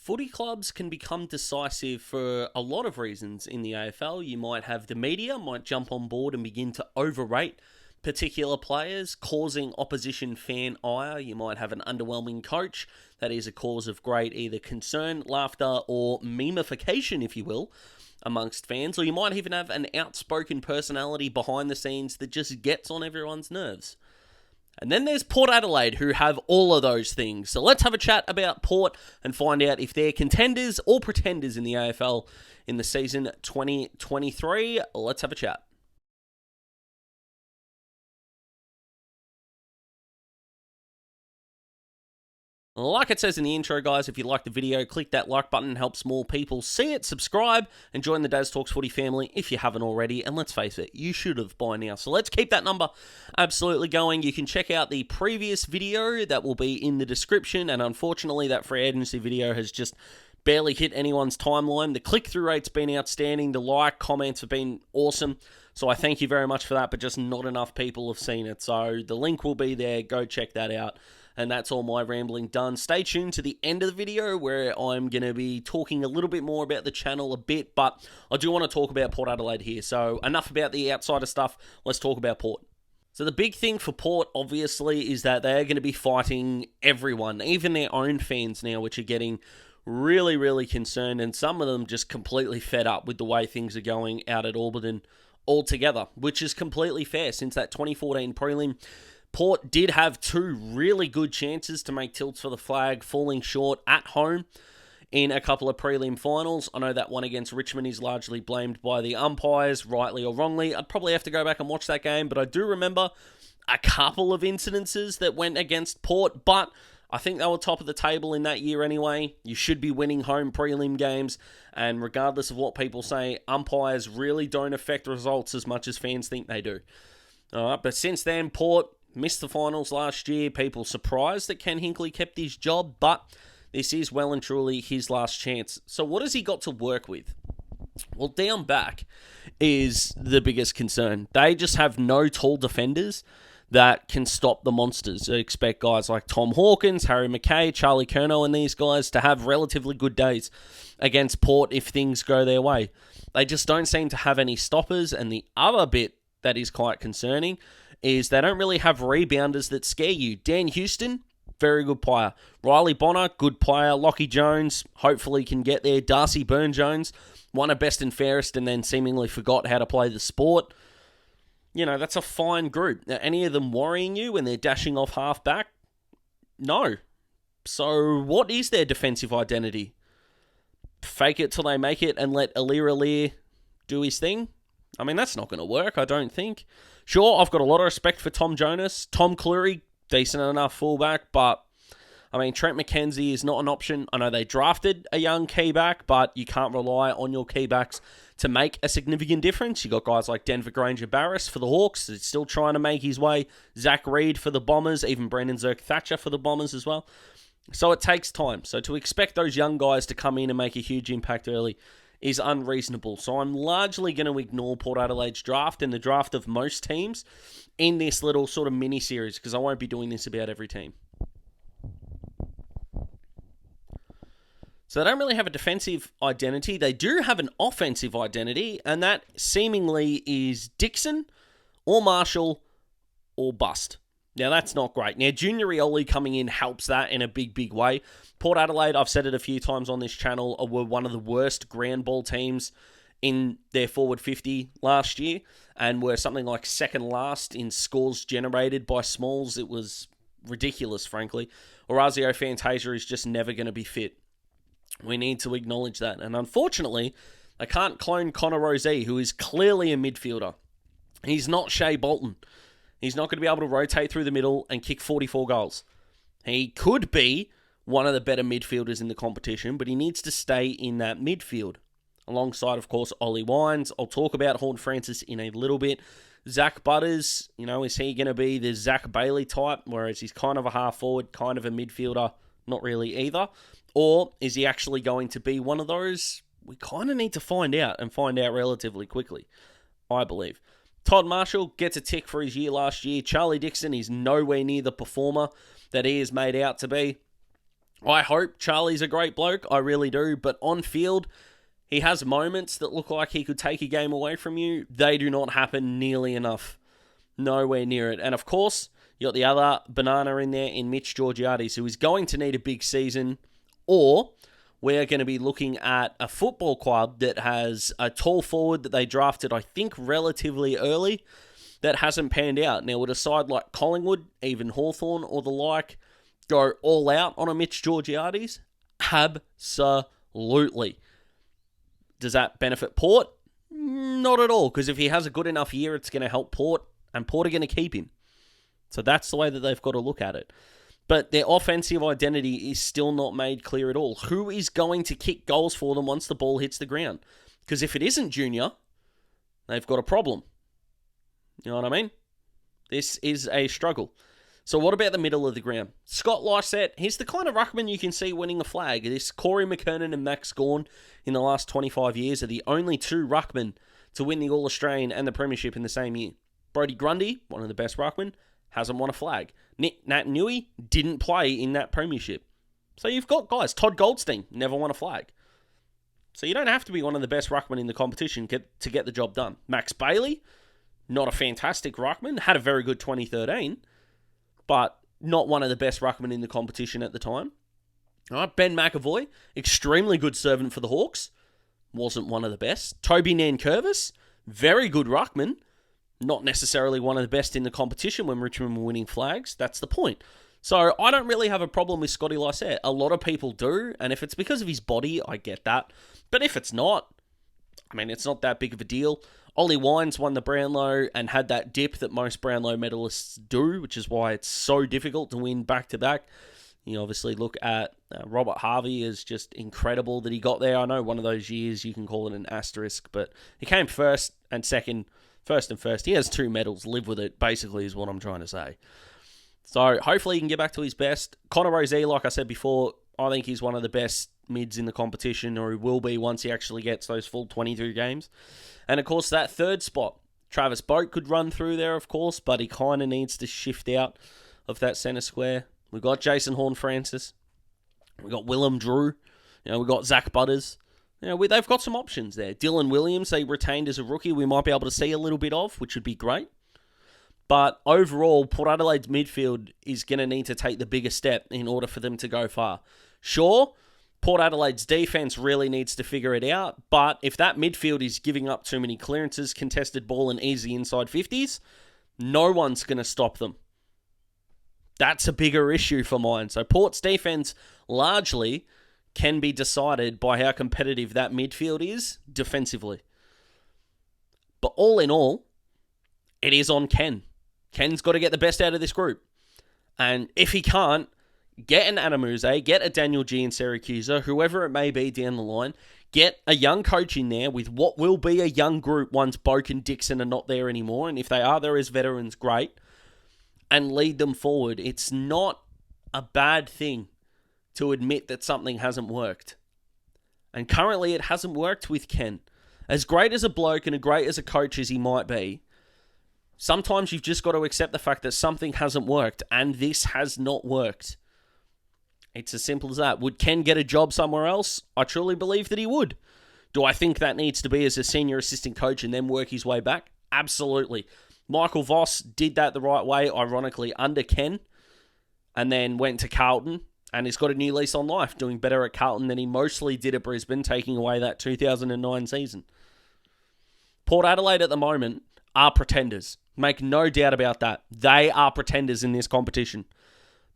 Footy clubs can become decisive for a lot of reasons in the AFL. You might have the media might jump on board and begin to overrate particular players, causing opposition fan ire. You might have an underwhelming coach that is a cause of great either concern, laughter, or memification, if you will, amongst fans. Or you might even have an outspoken personality behind the scenes that just gets on everyone's nerves. And then there's Port Adelaide, who have all of those things. So let's have a chat about Port and find out if they're contenders or pretenders in the AFL in the season 2023. Let's have a chat. Like it says in the intro, guys, if you like the video, click that like button, helps more people see it, subscribe, and join the Daz Talks Footy family if you haven't already. And let's face it, you should have by now. So let's keep that number absolutely going. You can check out the previous video that will be in the description. And unfortunately, that free agency video has just barely hit anyone's timeline. The click-through rate's been outstanding. The like, comments have been awesome. So I thank you very much for that, but just not enough people have seen it. So the link will be there. Go check that out. And that's all my rambling done. Stay tuned to the end of the video where I'm going to be talking a little bit more about the channel a bit, but I do want to talk about Port Adelaide here. So enough about the outsider stuff. Let's talk about Port. So the big thing for Port, obviously, is that they're going to be fighting everyone, even their own fans now, which are getting really, really concerned, and some of them just completely fed up with the way things are going out at Alberton altogether, which is completely fair. Since that 2014 prelim, Port did have two really good chances to make tilts for the flag, falling short at home in a couple of prelim finals. I know that one against Richmond is largely blamed by the umpires, rightly or wrongly. I'd probably have to go back and watch that game, but I do remember a couple of incidences that went against Port, but I think they were top of the table in that year anyway. You should be winning home prelim games, and regardless of what people say, umpires really don't affect results as much as fans think they do. All right, but since then, Port missed the finals last year. People surprised that Ken Hinkley kept his job, but this is well and truly his last chance. So what has he got to work with? Well, down back is the biggest concern. They just have no tall defenders that can stop the monsters. I expect guys like Tom Hawkins, Harry McKay, Charlie Curnow, and these guys to have relatively good days against Port if things go their way. They just don't seem to have any stoppers, and the other bit that is quite concerning is they don't really have rebounders that scare you. Dan Houston, very good player. Riley Bonner, good player. Lockie Jones, hopefully can get there. Darcy Byrne-Jones, won a best and fairest and then seemingly forgot how to play the sport. You know, that's a fine group. Now, any of them worrying you when they're dashing off half-back? No. So what is their defensive identity? Fake it till they make it and let Alir do his thing? I mean, that's not going to work, I don't think. Sure, I've got a lot of respect for Tom Jonas. Tom Cleary, decent enough fullback, but, I mean, Trent McKenzie is not an option. I know they drafted a young key back, but you can't rely on your key backs to make a significant difference. You got guys like Denver Granger Barris for the Hawks, who's still trying to make his way. Zach Reid for the Bombers, even Brendan Zerk-Thatcher for the Bombers as well. So it takes time. So to expect those young guys to come in and make a huge impact early is unreasonable. So I'm largely going to ignore Port Adelaide's draft and the draft of most teams in this little sort of mini-series, because I won't be doing this about every team. So they don't really have a defensive identity. They do have an offensive identity, and that seemingly is Dixon or Marshall or bust. Now, that's not great. Now, Junior Rioli coming in helps that in a big, big way. Port Adelaide, I've said it a few times on this channel, were one of the worst ground ball teams in their forward 50 last year and were something like second last in scores generated by Smalls. It was ridiculous, frankly. Orazio Fantasia is just never going to be fit. We need to acknowledge that. And unfortunately, they can't clone Connor Rozee, who is clearly a midfielder. He's not Shea Bolton. He's not going to be able to rotate through the middle and kick 44 goals. He could be one of the better midfielders in the competition, but he needs to stay in that midfield. Alongside, of course, Ollie Wines. I'll talk about Horn Francis in a little bit. Zach Butters, is he going to be the Zach Bailey type, whereas he's kind of a half forward, kind of a midfielder? Not really either. Or is he actually going to be one of those? We kind of need to find out, and find out relatively quickly, I believe. Todd Marshall gets a tick for his year last year. Charlie Dixon is nowhere near the performer that he is made out to be. I hope Charlie's a great bloke. I really do. But on field, he has moments that look like he could take a game away from you. They do not happen nearly enough. Nowhere near it. And of course, you got the other banana in there in Mitch Georgiades, who is going to need a big season, or we're going to be looking at a football club that has a tall forward that they drafted, I think, relatively early, that hasn't panned out. Now, would a side like Collingwood, even Hawthorn or the like, go all out on a Mitch Georgiades? Absolutely. Does that benefit Port? Not at all, because if he has a good enough year, it's going to help Port, and Port are going to keep him. So that's the way that they've got to look at it. But their offensive identity is still not made clear at all. Who is going to kick goals for them once the ball hits the ground? Because if it isn't Junior, they've got a problem. You know what I mean? This is a struggle. So what about the middle of the ground? Scott Lysette, he's the kind of ruckman you can see winning a flag. This Corey McKernan and Max Gawn in the last 25 years are the only two ruckmen to win the All-Australian and the Premiership in the same year. Brodie Grundy, one of the best ruckmen, hasn't won a flag. Nick Naitanui didn't play in that Premiership. So you've got guys. Todd Goldstein never won a flag. So you don't have to be one of the best ruckmen in the competition to get the job done. Max Bailey, not a fantastic ruckman, had a very good 2013, but not one of the best ruckmen in the competition at the time. All right, Ben McAvoy, extremely good servant for the Hawks, wasn't one of the best. Toby Nankervis, very good ruckman, not necessarily one of the best in the competition when Richmond were winning flags. That's the point. So I don't really have a problem with Scotty Lysette. A lot of people do, and if it's because of his body, I get that. But if it's not, I mean, it's not that big of a deal. Ollie Wines won the Brownlow and had that dip that most Brownlow medalists do, which is why it's so difficult to win back-to-back. You obviously look at Robert Harvey is just incredible that he got there. I know one of those years you can call it an asterisk, but he came first and second. First and first. He has 2 medals. Live with it, basically, is what I'm trying to say. So hopefully he can get back to his best. Connor Rozee, like I said before, I think he's one of the best mids in the competition, or he will be once he actually gets those full 22 games. And of course, that third spot, Travis Boak could run through there, of course, but he kind of needs to shift out of that centre square. We've got Jason Horne-Francis. We've got Willem Drew. We've got Zach Butters. They've got some options there. Dylan Williams, they retained as a rookie, we might be able to see a little bit of, which would be great. But overall, Port Adelaide's midfield is going to need to take the bigger step in order for them to go far. Sure, Port Adelaide's defense really needs to figure it out, but if that midfield is giving up too many clearances, contested ball, and easy inside 50s, no one's going to stop them. That's a bigger issue for mine. So Port's defense largely can be decided by how competitive that midfield is defensively. But all in all, it is on Ken. Ken's got to get the best out of this group. And if he can't, get an Adamuze, get a Daniel G in Syracuse, whoever it may be down the line, get a young coach in there with what will be a young group once Boak and Dixon are not there anymore. And if they are there as veterans, great. And lead them forward. It's not a bad thing to admit that something hasn't worked. And currently it hasn't worked with Ken. As great as a bloke and as great as a coach as he might be, sometimes you've just got to accept the fact that something hasn't worked, and this has not worked. It's as simple as that. Would Ken get a job somewhere else? I truly believe that he would. Do I think that needs to be as a senior assistant coach and then work his way back? Absolutely. Michael Voss did that the right way, ironically, under Ken, and then went to Carlton. And he's got a new lease on life, doing better at Carlton than he mostly did at Brisbane, taking away that 2009 season. Port Adelaide at the moment are pretenders. Make no doubt about that. They are pretenders in this competition.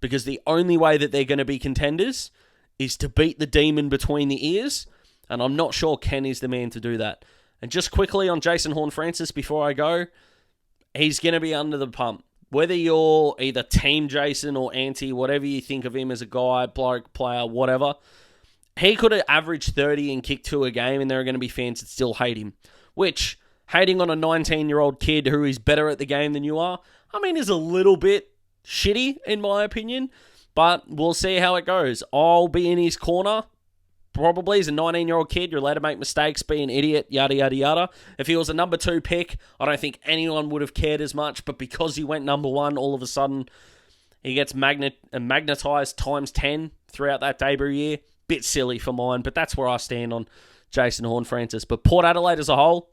Because the only way that they're going to be contenders is to beat the demon between the ears. And I'm not sure Ken is the man to do that. And just quickly on Jason Horne-Francis before I go, he's going to be under the pump. Whether you're either team Jason or anti, whatever you think of him as a guy, bloke, player, whatever, he could have averaged 30 and kicked 2 a game, and there are going to be fans that still hate him. Which, hating on a 19-year-old kid who is better at the game than you are, I mean, is a little bit shitty, in my opinion. But we'll see how it goes. I'll be in his corner. Probably as a 19-year-old kid, you're allowed to make mistakes, be an idiot, yada, yada, yada. If he was a number 2 pick, I don't think anyone would have cared as much, but because he went number 1, all of a sudden, he gets magnetized times 10 throughout that debut year. Bit silly for mine, but that's where I stand on Jason Horne-Francis. But Port Adelaide as a whole,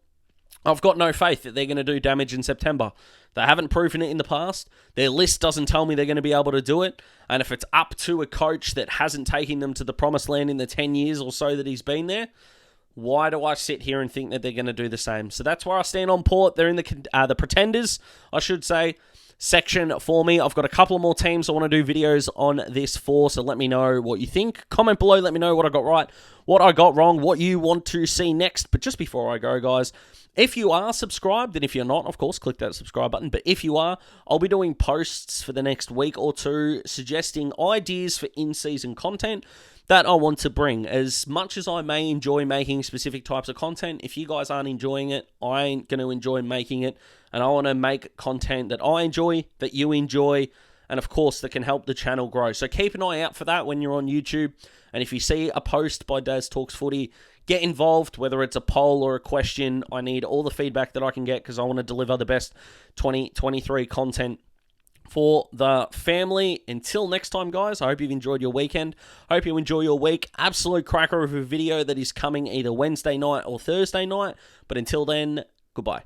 I've got no faith that they're going to do damage in September. They haven't proven it in the past. Their list doesn't tell me they're going to be able to do it. And if it's up to a coach that hasn't taken them to the promised land in the 10 years or so that he's been there, why do I sit here and think that they're going to do the same? So that's where I stand on Port. They're in the Pretenders, I should say, section for me. I've got a couple of more teams I want to do videos on this for, so let me know what you think. Comment below, let me know what I got right, what I got wrong, what you want to see next. But just before I go, guys, if you are subscribed, and if you're not, of course, click that subscribe button. But if you are, I'll be doing posts for the next week or two suggesting ideas for in-season content that I want to bring. As much as I may enjoy making specific types of content, if you guys aren't enjoying it, I ain't going to enjoy making it. And I want to make content that I enjoy, that you enjoy, and of course, that can help the channel grow. So keep an eye out for that when you're on YouTube. And if you see a post by Daz Talks Footy, get involved, whether it's a poll or a question. I need all the feedback that I can get because I want to deliver the best 2023 content for the family. Until next time, guys, I hope you've enjoyed your weekend. I hope you enjoy your week. Absolute cracker of a video that is coming either Wednesday night or Thursday night. But until then, goodbye.